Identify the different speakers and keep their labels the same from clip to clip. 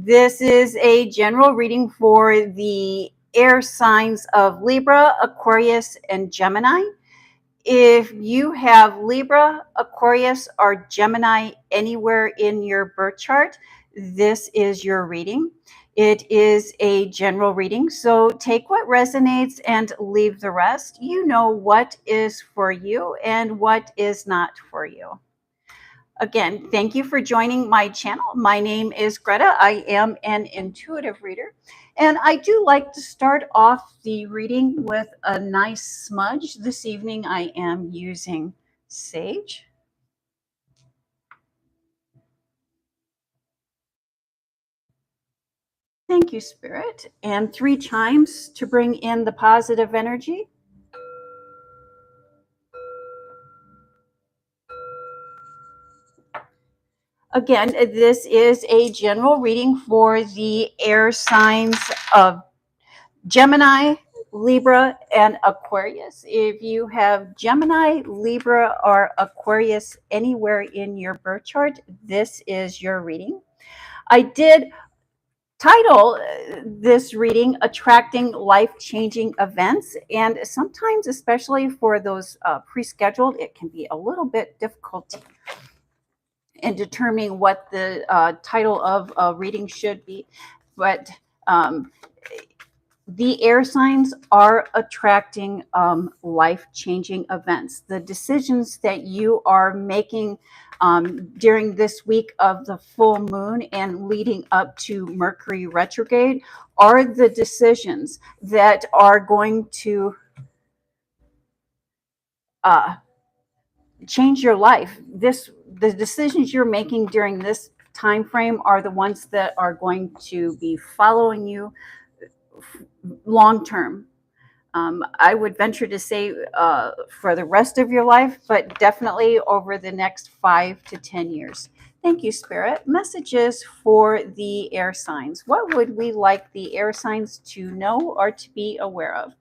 Speaker 1: This is a general reading for the air signs of Libra, Aquarius, and Gemini. If you have Libra, Aquarius, or Gemini anywhere in your birth chart, this is your reading. It is a general reading, so take what resonates and leave the rest. You know what is for you and what is not for you. Again, thank you for joining my channel. My name is Greta. I am an intuitive reader, and I do like to start off the reading with a nice smudge. This evening I am using sage. Thank you, Spirit. And 3 chimes to bring in the positive energy. Again, this is a general reading for the air signs of Gemini, Libra, and Aquarius. If you have Gemini, Libra, or Aquarius anywhere in your birth chart, this is your reading. I did title this reading Attracting Life-Changing Events, and sometimes, especially for those pre-scheduled, it can be a little bit difficult in determining what the title of a reading should be, but the air signs are attracting life-changing events. The decisions that you are making during this week of the full moon and leading up to Mercury retrograde are the decisions that are going to change your life. The decisions you're making during this time frame are the ones that are going to be following you long term. I would venture to say for the rest of your life, but definitely over the next 5 to 10 years. Thank you, Spirit. Messages for the air signs. What would we like the air signs to know or to be aware of?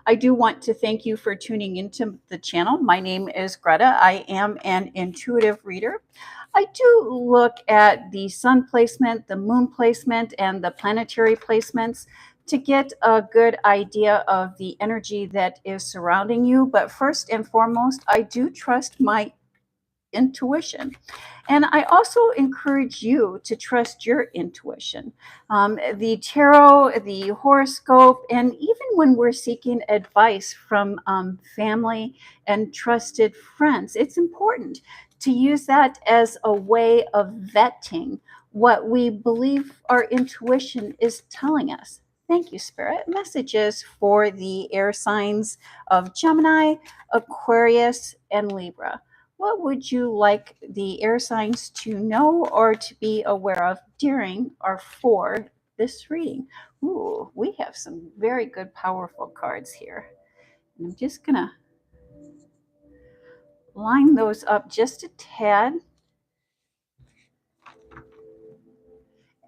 Speaker 1: I do want to thank you for tuning into the channel. My name is Greta. I am an intuitive reader. I do look at the sun placement, the moon placement, and the planetary placements to get a good idea of the energy that is surrounding you. But first and foremost, I do trust my intuition. And I also encourage you to trust your intuition. The tarot, the horoscope, and even when we're seeking advice from family and trusted friends, it's important to use that as a way of vetting what we believe our intuition is telling us. Thank you, Spirit. Messages for the air signs of Gemini, Aquarius, and Libra. What would you like the air signs to know or to be aware of during or for this reading? Ooh, we have some very good, powerful cards here. And I'm just going to line those up just a tad.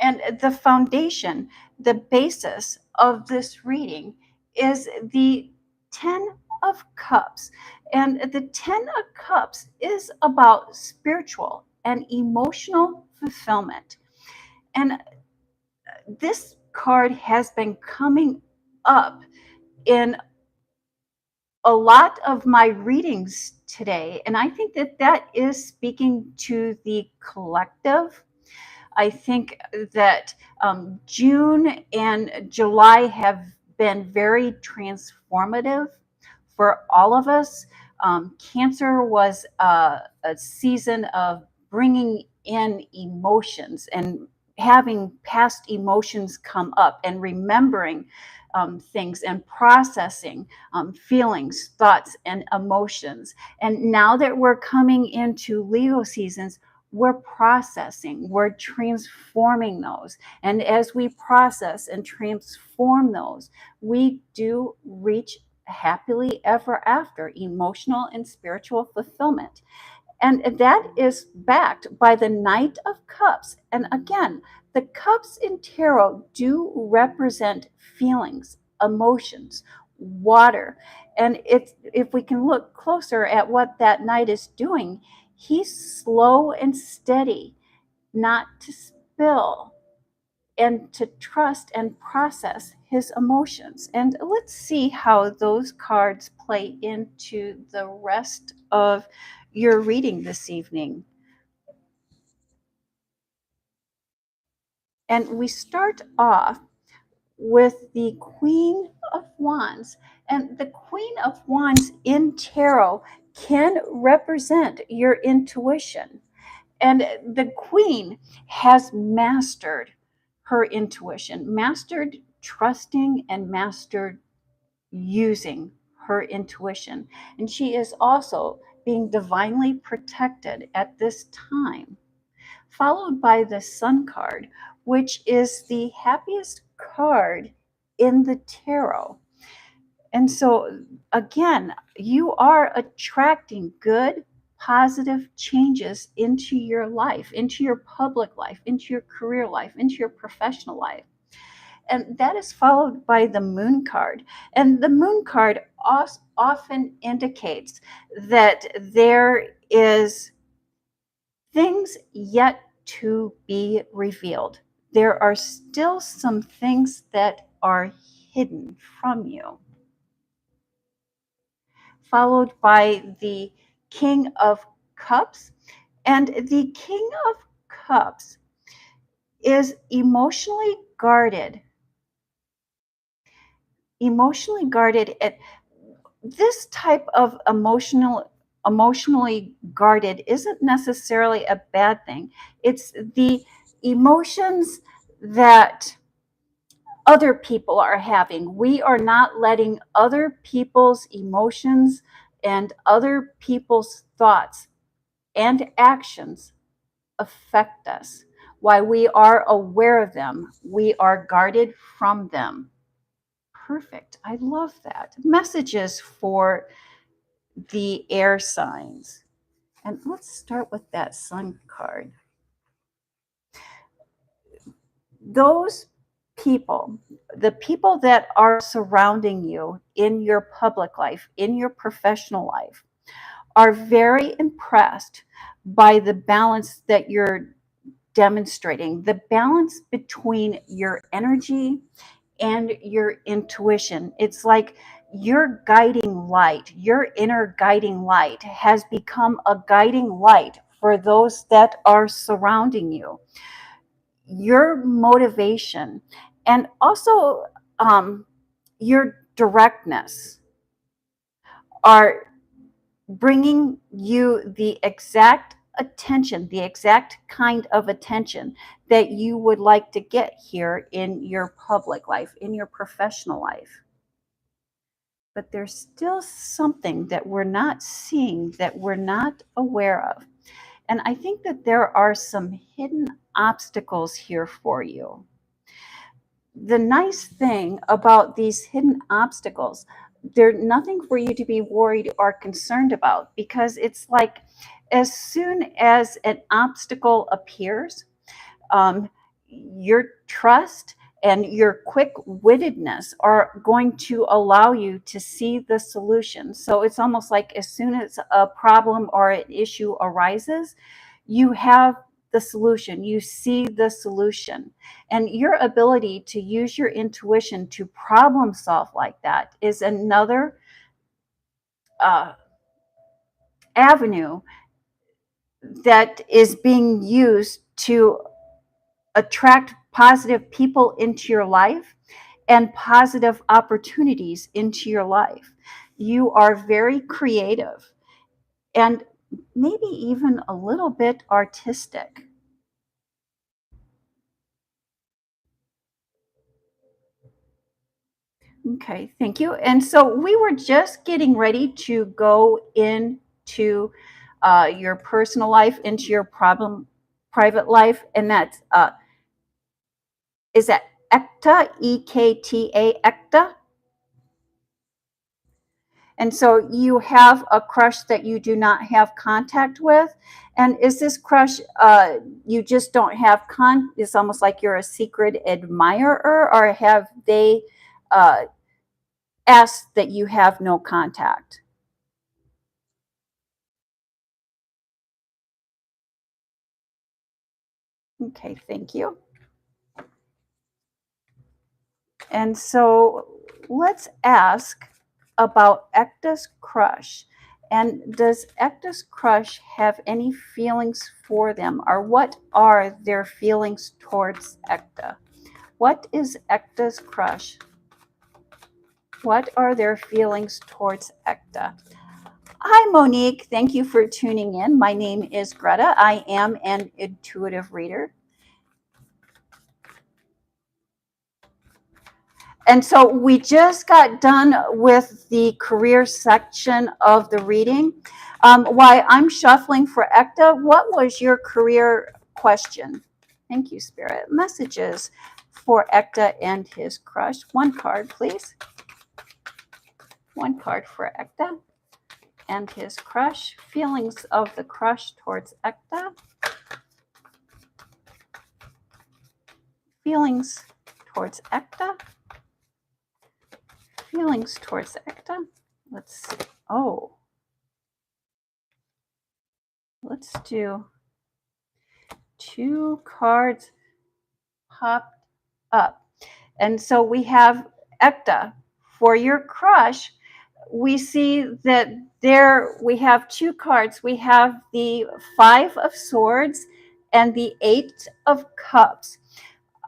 Speaker 1: And the foundation, the basis of this reading is the 10 of Cups. And the 10 of Cups is about spiritual and emotional fulfillment. And this card has been coming up in a lot of my readings today. And I think that that is speaking to the collective. I think that June and July have been very transformative for all of us. Cancer was a season of bringing in emotions and having past emotions come up and remembering things and processing feelings, thoughts, and emotions. And now that we're coming into Leo seasons, we're processing, we're transforming those. And as we process and transform those, we do reach happily ever after, emotional and spiritual fulfillment. And that is backed by the Knight of Cups. And again, the cups in tarot do represent feelings, emotions, water. And if we can look closer at what that knight is doing, he's slow and steady, not to spill. and to trust and process his emotions. And let's see how those cards play into the rest of your reading this evening. And we start off with the Queen of Wands. And the Queen of Wands in tarot can represent your intuition. And the Queen has mastered her intuition, mastered trusting and mastered using her intuition. And she is also being divinely protected at this time, followed by the Sun card, which is the happiest card in the tarot. And so, again, you are attracting good, positive changes into your life, into your public life, into your career life, into your professional life. And that is followed by the Moon card. And the Moon card often indicates that there is things yet to be revealed. There are still some things that are hidden from you. Followed by the King of Cups. And the King of Cups is emotionally guarded. Emotionally guarded. This type of emotionally guarded isn't necessarily a bad thing. It's the emotions that other people are having. We are not letting other people's emotions and other people's thoughts and actions affect us. While we are aware of them, we are guarded from them. Perfect. I love that. Messages for the air signs. And let's start with that Sun card. Those people, the people that are surrounding you in your public life, in your professional life, are very impressed by the balance that you're demonstrating, the balance between your energy and your intuition. It's like your guiding light, your inner guiding light has become a guiding light for those that are surrounding you. Your motivation and also your directness are bringing you the exact attention, the exact kind of attention that you would like to get here in your public life, in your professional life. But there's still something that we're not seeing, that we're not aware of. And I think that there are some hidden obstacles here for you. The nice thing about these hidden obstacles, they're nothing for you to be worried or concerned about, because it's like as soon as an obstacle appears, your trust and your quick-wittedness are going to allow you to see the solution. So it's almost like as soon as a problem or an issue arises, you have the solution, you see the solution. And your ability to use your intuition to problem solve like that is another avenue that is being used to attract positive people into your life and positive opportunities into your life. You are very creative and maybe even a little bit artistic. Okay, thank you. And so we were just getting ready to go into your personal life, into your private life, and that's is that EKTA, EKTA, EKTA? And so you have a crush that you do not have contact with. And is this crush, you just don't have it's almost like you're a secret admirer, or have they asked that you have no contact? Okay, thank you. And so let's ask about Ekta's crush. And does Ekta's crush have any feelings for them? Or what are their feelings towards Ekta? What is Ekta's crush? What are their feelings towards Ekta? Hi, Monique. Thank you for tuning in. My name is Greta. I am an intuitive reader. And so we just got done with the career section of the reading. While I'm shuffling for Ekta, what was your career question? Thank you, Spirit. Messages for Ekta and his crush. One card, please. One card for Ekta and his crush. Feelings of the crush towards Ekta. Feelings towards Ekta. Feelings towards Ekta. Let's see. Oh. Let's do 2 cards popped up. And so we have Ekta. For your crush, we see that there we have 2 cards. We have the 5 of Swords and the 8 of Cups.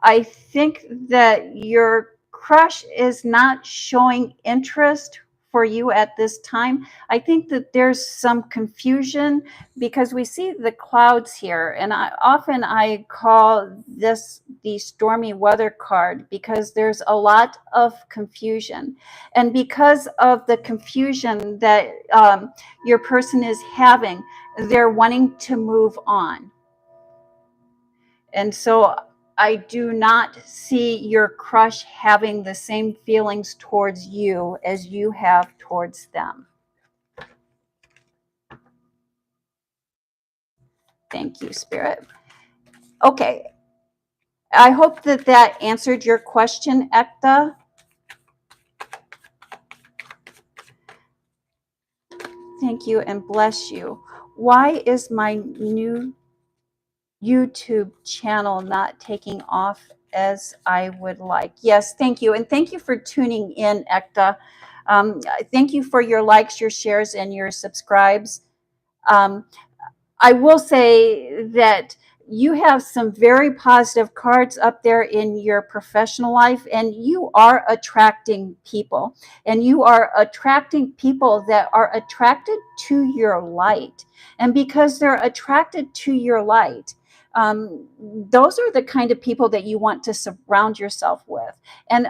Speaker 1: I think that your crush is not showing interest for you at this time. I think that there's some confusion because we see the clouds here, and I call this the stormy weather card because there's a lot of confusion, and because of the confusion that your person is having, they're wanting to move on. And so I do not see your crush having the same feelings towards you as you have towards them. Thank you, Spirit. Okay. I hope that that answered your question, Ekta. Thank you and bless you. Why is my new YouTube channel not taking off as I would like? Yes, thank you. And thank you for tuning in, Ekta. Thank you for your likes, your shares, and your subscribes. I will say that you have some very positive cards up there in your professional life, and you are attracting people, and you are attracting people that are attracted to your light. And because they're attracted to your light, those are the kind of people that you want to surround yourself with. And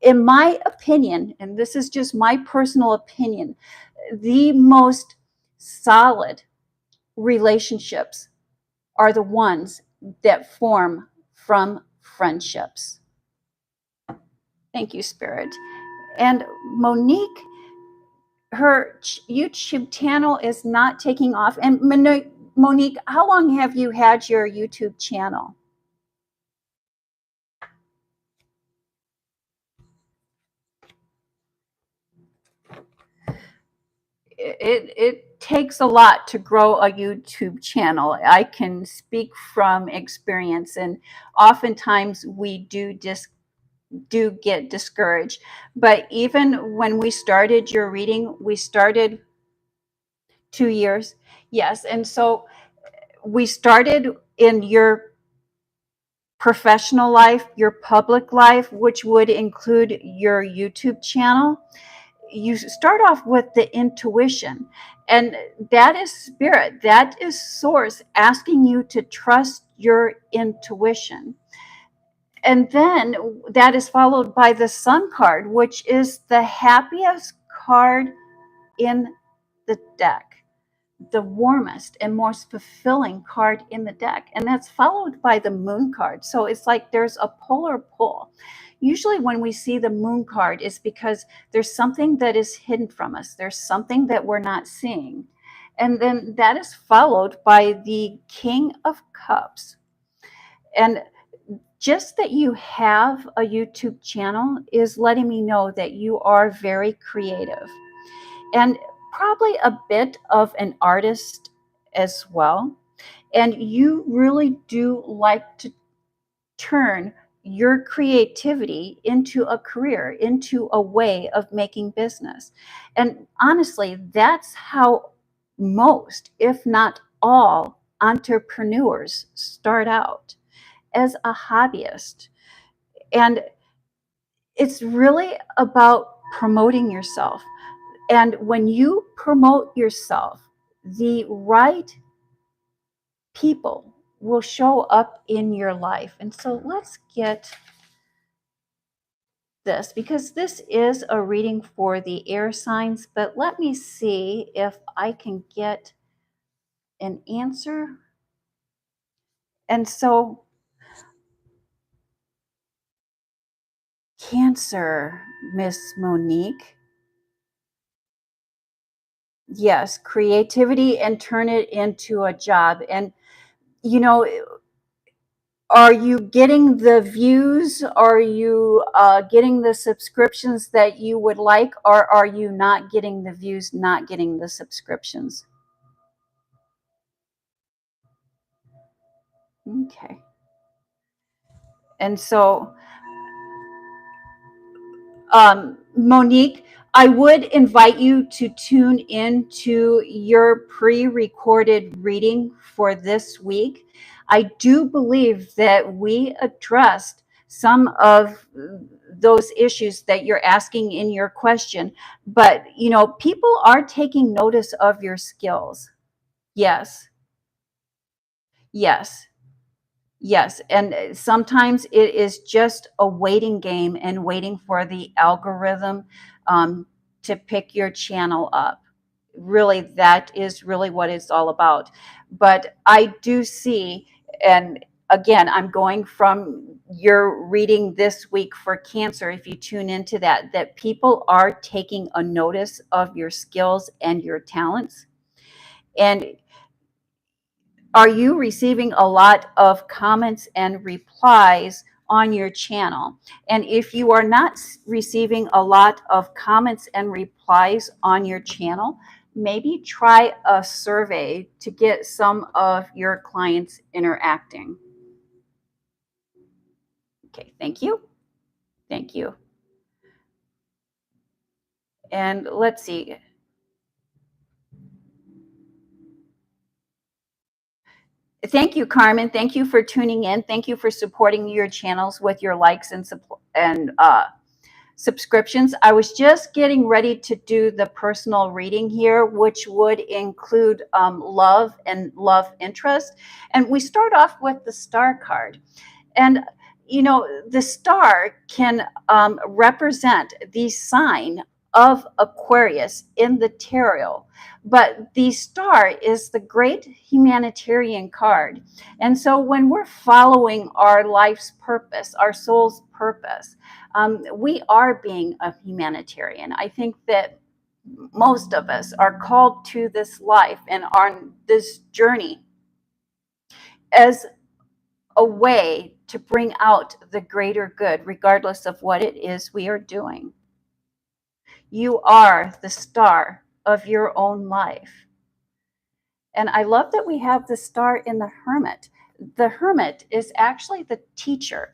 Speaker 1: in my opinion, and this is just my personal opinion, the most solid relationships are the ones that form from friendships. Thank you, Spirit. And Monique, her YouTube channel is not taking off. And Monique, how long have you had your YouTube channel? It takes a lot to grow a YouTube channel. I can speak from experience, and oftentimes we do get discouraged. But even when we started your reading, we started 2 years. Yes. And so we started in your professional life, your public life, which would include your YouTube channel. You start off with the intuition, and that is spirit, that is source asking you to trust your intuition. And then that is followed by the Sun card, which is the happiest card in the deck, the warmest and most fulfilling card in the deck. And that's followed by the Moon card. So it's like there's a polar pull. Usually when we see the Moon card, it's because there's something that is hidden from us. There's something that we're not seeing. And then that is followed by the King of Cups. And just that you have a YouTube channel is letting me know that you are very creative and probably a bit of an artist as well. And you really do like to turn your creativity into a career, into a way of making business. And honestly, that's how most, if not all, entrepreneurs start out, as a hobbyist. And it's really about promoting yourself. And when you promote yourself, the right people will show up in your life. And so let's get this, because this is a reading for the air signs, but let me see if I can get an answer. And so Cancer, Miss Monique. Yes, creativity and turn it into a job. And, you know, are you getting the views? Are you getting the subscriptions that you would like? Or are you not getting the views, not getting the subscriptions? Okay. And so Monique, I would invite you to tune into your pre-recorded reading for this week. I do believe that we addressed some of those issues that you're asking in your question, but you know, people are taking notice of your skills. Yes, yes. Yes, and sometimes it is just a waiting game and waiting for the algorithm um, to pick your channel up. Really, that is really what it's all about. But I do see, and again, I'm going from your reading this week for Cancer, if you tune into that, that people are taking a notice of your skills and your talents. And are you receiving a lot of comments and replies on your channel? And if you are not receiving a lot of comments and replies on your channel, maybe try a survey to get some of your clients interacting. Okay, thank you. Thank you. And let's see. Thank you, Carmen. Thank you for tuning in. Thank you for supporting your channels with your likes and subscriptions. I was just getting ready to do the personal reading here, which would include love and love interest. And we start off with the star card. And, you know, the star can represent the sign of Aquarius in the tarot. But the star is the great humanitarian card. And so when we're following our life's purpose, our soul's purpose, we are being a humanitarian. I think that most of us are called to this life and on this journey as a way to bring out the greater good, regardless of what it is we are doing. You are the star of your own life. And I love that we have the star in the Hermit. The Hermit is actually the teacher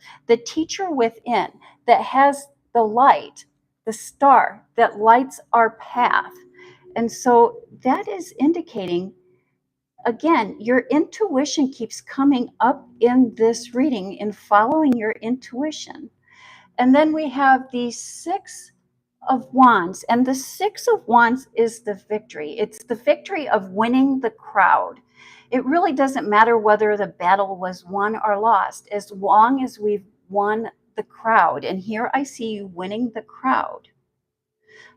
Speaker 1: within that has the light, the star that lights our path. And so that is indicating, again, your intuition keeps coming up in this reading in following your intuition. And then we have the Six of Wands, and the Six of Wands is the victory. It's the victory of winning the crowd. It really doesn't matter whether the battle was won or lost, as long as we've won the crowd. And here I see you winning the crowd.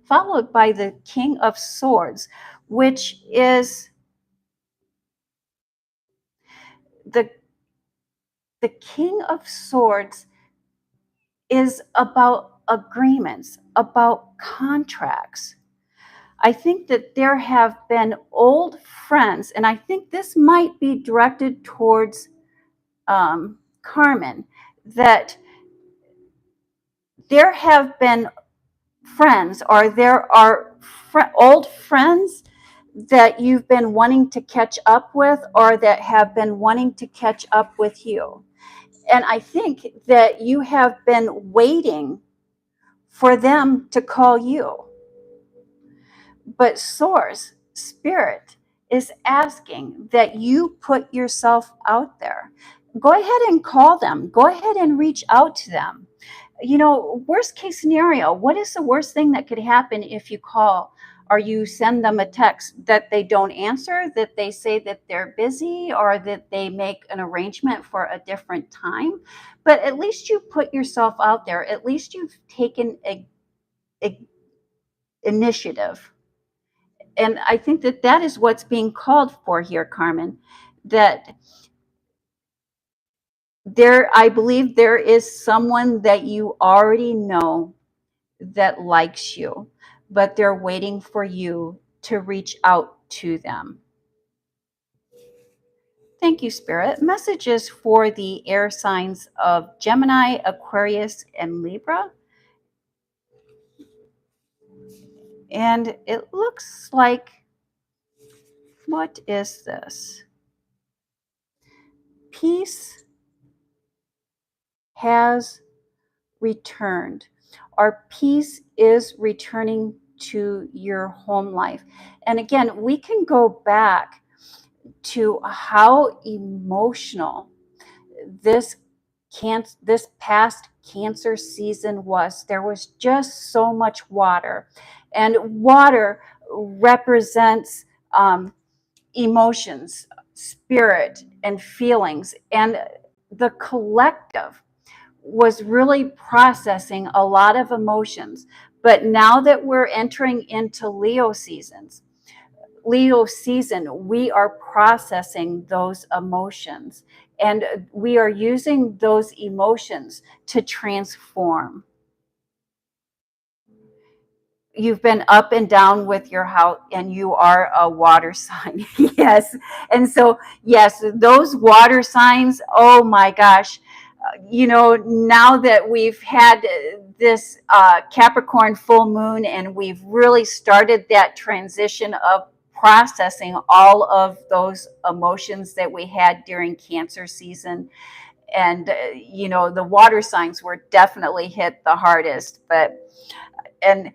Speaker 1: Followed by the King of Swords, which is the King of Swords is about agreements, about contracts. I think that there have been old friends, and I think this might be directed towards Carmen, that there have been friends, or there are old friends that you've been wanting to catch up with, or that have been wanting to catch up with you. And I think that you have been waiting for them to call you. But Source, Spirit, is asking that you put yourself out there. Go ahead and call them. Go ahead and reach out to them. You know, worst case scenario, what is the worst thing that could happen if you call or you send them a text that they don't answer, that they say that they're busy, or that they make an arrangement for a different time? But at least you put yourself out there. At least you've taken a initiative. And I think that that is what's being called for here, Carmen, that I believe there is someone that you already know that likes you, but they're waiting for you to reach out to them. Thank you, Spirit. Messages for the air signs of Gemini, Aquarius, and Libra. And it looks like, what is this? Peace has returned. Our peace is returning to your home life. And again, we can go back to how emotional this past Cancer season was. There was just so much water, and water represents emotions, spirit, and feelings, and the collective was really processing a lot of emotions. But now that we're entering into Leo season, we are processing those emotions, and we are using those emotions to transform. You've been up and down with your house, and you are a water sign. Yes. And so, yes, those water signs, oh my gosh, you know, now that we've had this Capricorn full moon, and we've really started that transition of processing all of those emotions that we had during Cancer season. And, you know, the water signs were definitely hit the hardest. And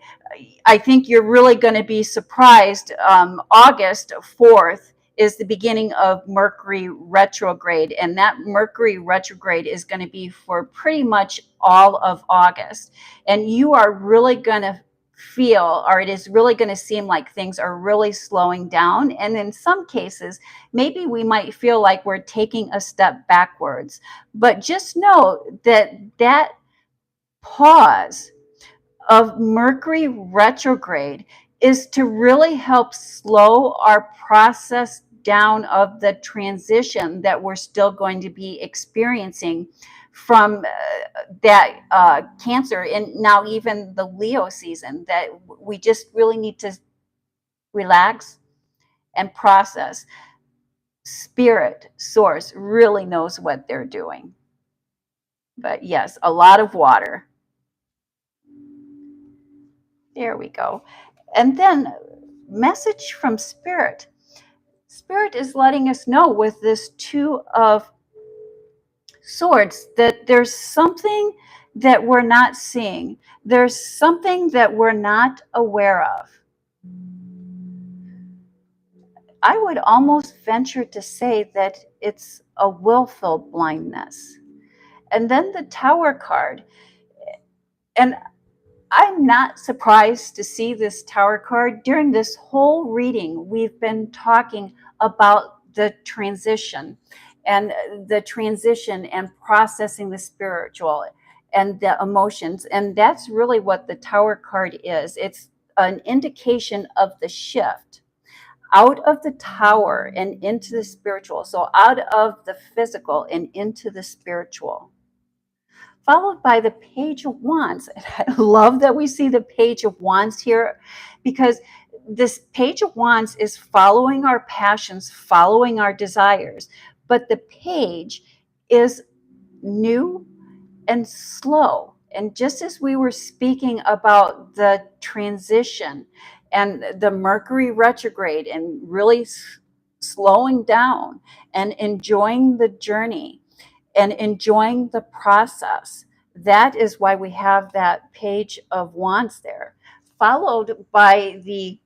Speaker 1: I think you're really going to be surprised. August 4th is the beginning of Mercury retrograde, and that Mercury retrograde is going to be for pretty much all of August. And you are really going to feel, or it is really going to seem like things are really slowing down. And in some cases, maybe we might feel like we're taking a step backwards. But just know that that pause of Mercury retrograde is to really help slow our process down of the transition that we're still going to be experiencing from that Cancer, and now even the Leo season, that we just really need to relax and process. Spirit, Source really knows what they're doing. But yes, a lot of water. There we go. And then message from Spirit. Spirit is letting us know with this Two of Swords that there's something that we're not seeing. There's something that we're not aware of. I would almost venture to say that it's a willful blindness. And then the Tower card. And I'm not surprised to see this Tower card. During this whole reading, we've been talking about the transition and processing the spiritual and the emotions. And that's really what the Tower card is. It's an indication of the shift out of the Tower and into the spiritual. So out of the physical and into the spiritual. Followed by the Page of Wands. And I love that we see the Page of Wands here, because this Page of Wands is following our passions, following our desires. But the page is new and slow. And just as we were speaking about the transition and the Mercury retrograde and really slowing down and enjoying the journey, and enjoying the process. That is why we have that Page of Wands there, followed by the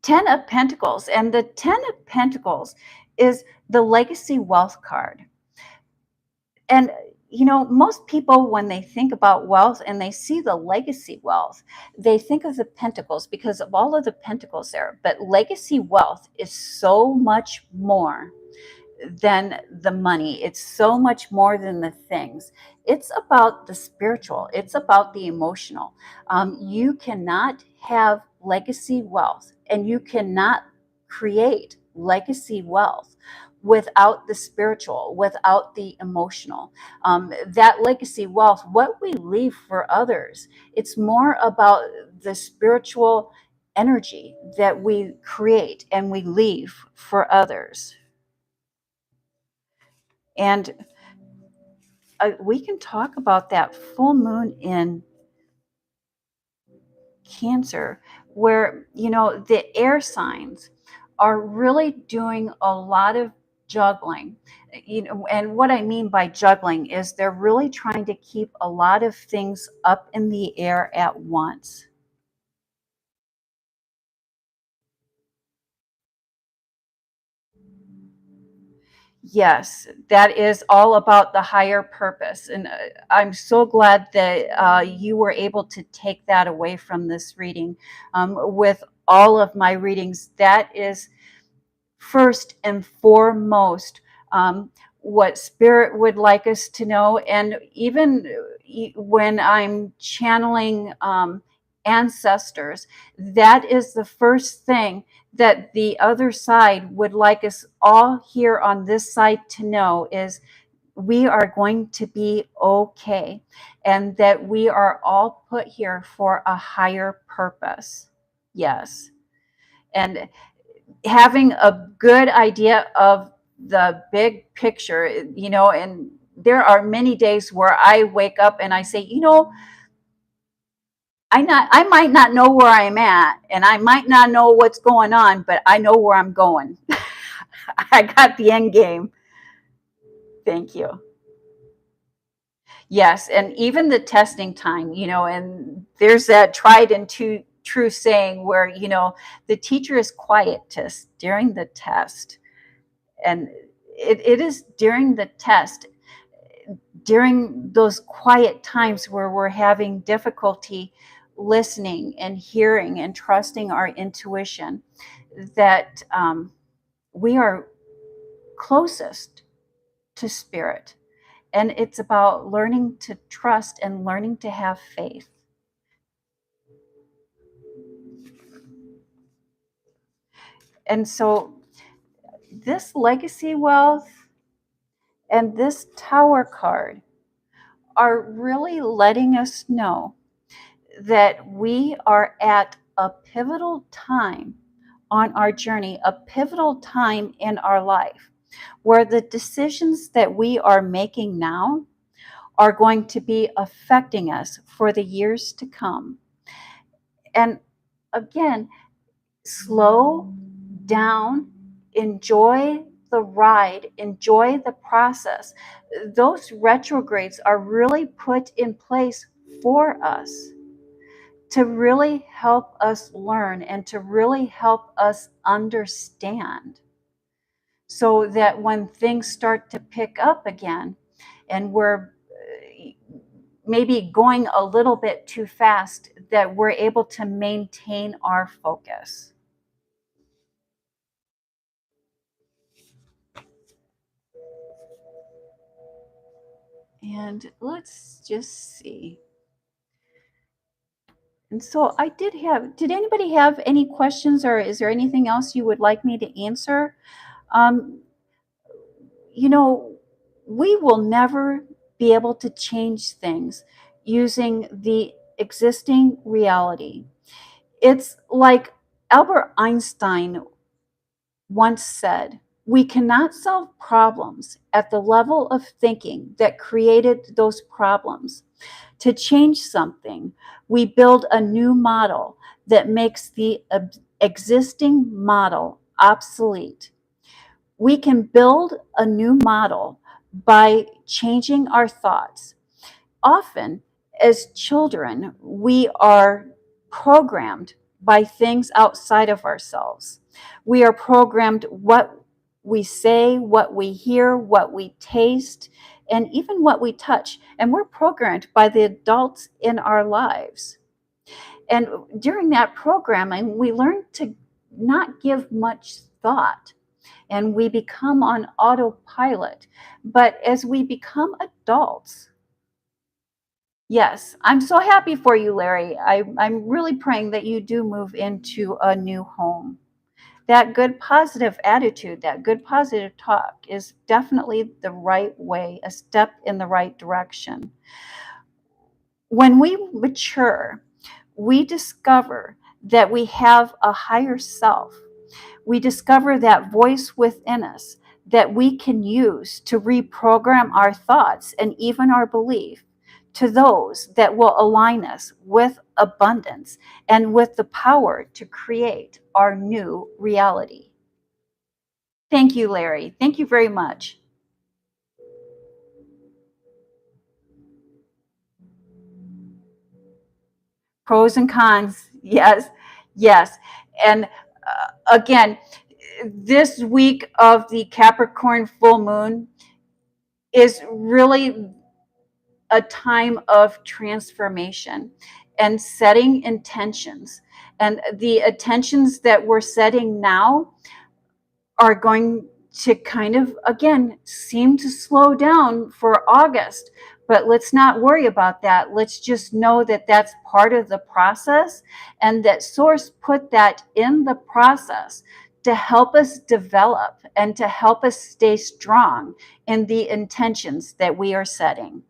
Speaker 1: Ten of Pentacles. And the Ten of Pentacles is the legacy wealth card. And you know, most people, when they think about wealth and they see the legacy wealth, they think of the pentacles because of all of the pentacles there. But legacy wealth is so much more than the money. It's so much more than the things. It's about the spiritual. It's about the emotional. You cannot have legacy wealth, and you cannot create legacy wealth without the spiritual, without the emotional. That legacy wealth, what we leave for others, it's more about the spiritual energy that we create and we leave for others. And we can talk about that full moon in Cancer, where, you know, the air signs are really doing a lot of juggling. You know, and what I mean by juggling is they're really trying to keep a lot of things up in the air at once. Yes, that is all about the higher purpose. And I'm so glad that you were able to take that away from this reading. With all of my readings, that is first and foremost what Spirit would like us to know. And even when I'm channeling ancestors, that is the first thing that the other side would like us all here on this side to know is we are going to be okay, and that we are all put here for a higher purpose. Yes. And having a good idea of the big picture, you know, and there are many days where I wake up and I say, you know, I might not know where I'm at, and I might not know what's going on, but I know where I'm going. I got the end game. Thank you. Yes, and even the testing time, you know, and there's that tried and true saying where, you know, the teacher is quietest during the test. And it is during the test, during those quiet times where we're having difficulty listening and hearing and trusting our intuition, that we are closest to Spirit. And it's about learning to trust and learning to have faith. And so this legacy wealth and this Tower card are really letting us know that we are at a pivotal time on our journey, a pivotal time in our life, where the decisions that we are making now are going to be affecting us for the years to come. And again, slow down, enjoy the ride, enjoy the process. Those retrogrades are really put in place for us to really help us learn and to really help us understand, so that when things start to pick up again and we're maybe going a little bit too fast, that we're able to maintain our focus. And let's just see. And so did anybody have any questions, or is there anything else you would like me to answer? Um, you know, we will never be able to change things using the existing reality. It's like Albert Einstein once said, we cannot solve problems at the level of thinking that created those problems. To change something, we build a new model that makes the existing model obsolete. We can build a new model by changing our thoughts. Often, as children, we are programmed by things outside of ourselves. We are programmed what we say, what we hear, what we taste, and even what we touch. And we're programmed by the adults in our lives. And during that programming, we learn to not give much thought and we become on autopilot. But as we become adults, yes, I'm so happy for you, Larry. I'm really praying that you do move into a new home. That good positive attitude, that good positive talk is definitely the right way, a step in the right direction. When we mature, we discover that we have a higher self. We discover that voice within us that we can use to reprogram our thoughts and even our belief to those that will align us with abundance and with the power to create our new reality. Thank you, Larry. Thank you very much. Pros and cons. Yes, yes. And again, this week of the Capricorn full moon is really a time of transformation and setting intentions. And the intentions that we're setting now are going to kind of, again, seem to slow down for August. But let's not worry about that. Let's just know that that's part of the process and that Source put that in the process to help us develop and to help us stay strong in the intentions that we are setting.